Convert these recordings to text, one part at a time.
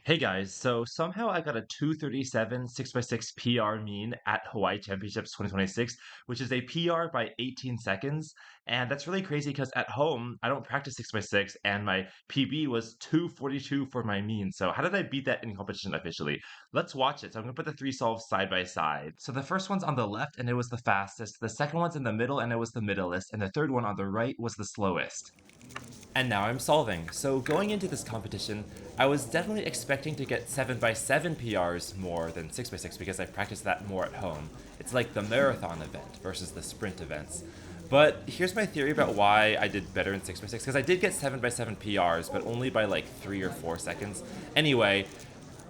Hey guys, so somehow I got a 237 6x6 PR mean at Hawaii Championships 2026, which is a PR by 18 seconds. And that's really crazy because at home, I don't practice 6x6 and my PB was 242 for my mean. So how did I beat that in competition officially? Let's watch it. So I'm gonna put the three solves side by side. So the first one's on the left and it was the fastest. The second one's in the middle and it was the middlest. And the third one on the right was the slowest. And now I'm solving. So going into this competition, I was definitely expecting to get 7x7 PRs more than 6x6 because I practiced that more at home. It's like the marathon event versus the sprint events. But here's my theory about why I did better in 6x6, because I did get 7x7 PRs, but only by like 3 or 4 seconds. Anyway,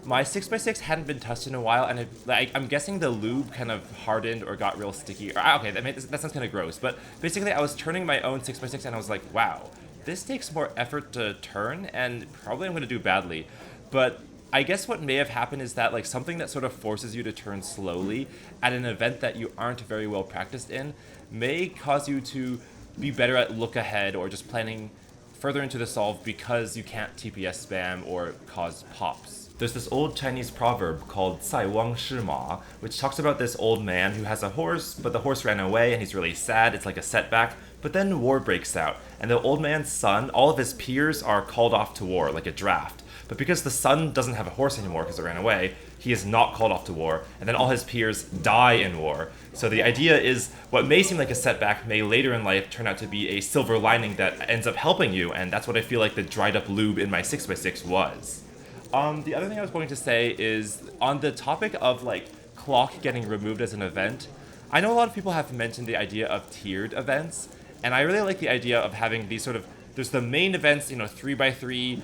my 6x6 hadn't been touched in a while, and I'm guessing the lube kind of hardened or got real sticky. Okay, that sounds kind of gross, but basically I was turning my own 6x6 and I was like, wow, this takes more effort to turn, and probably I'm going to do badly. But I guess what may have happened is that like something that sort of forces you to turn slowly at an event that you aren't very well practiced in may cause you to be better at look ahead or just planning further into the solve because you can't TPS spam or cause pops. There's this old Chinese proverb called 塞翁失马, which talks about this old man who has a horse, but the horse ran away and he's really sad. It's like a setback. But then war breaks out, and the old man's son, all of his peers are called off to war, like a draft. But because the son doesn't have a horse anymore because it ran away, he is not called off to war, and then all his peers die in war. So the idea is what may seem like a setback may later in life turn out to be a silver lining that ends up helping you, and that's what I feel like the dried up lube in my 6x6 was. The other thing I was going to say is on the topic of like clock getting removed as an event, I know a lot of people have mentioned the idea of tiered events, and I really like the idea of having these sort of, there's the main events, 3x3,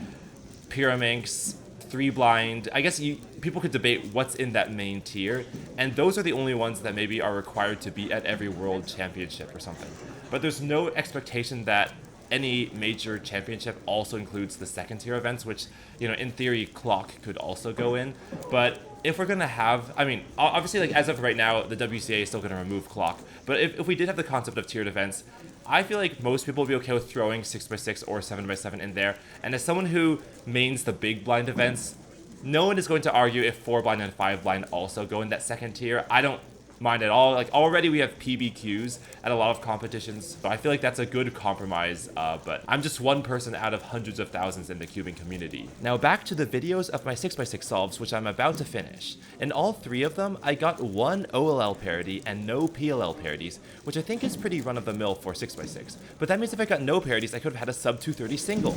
Pyraminx, 3 blind. I guess people could debate what's in that main tier, and those are the only ones that maybe are required to be at every world championship or something. But there's no expectation that any major championship also includes the second tier events, which, in theory, clock could also go in. But if we're gonna have, obviously, like as of right now, the WCA is still gonna remove clock. But if we did have the concept of tiered events, I feel like most people would be okay with throwing 6x6 or 7x7 in there. And as someone who mains the big blind events, no one is going to argue if 4 blind and 5 blind also go in that second tier. I don't mind at all. Like already we have PBQs at a lot of competitions, so I feel like that's a good compromise, but I'm just one person out of hundreds of thousands in the cubing community. Now back to the videos of my 6x6 solves, which I'm about to finish. In all 3 of them, I got 1 OLL parity and no PLL parodies, which I think is pretty run-of-the-mill for 6x6. But that means if I got no parodies, I could have had a sub 230 single.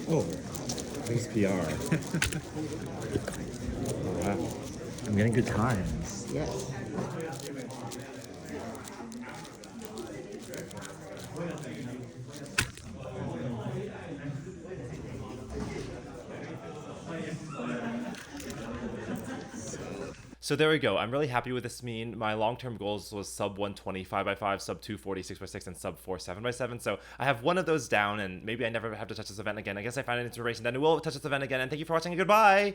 Oh, nice PR. Oh, wow. I'm getting good times. Yes. So there we go. I'm really happy with this mean. My long-term goals was sub 120 5x5, sub 240 6x6, and sub 4 7x7. So I have one of those down, and maybe I never have to touch this event again. I guess I find an inspiration that I will touch this event again. And thank you for watching, and goodbye!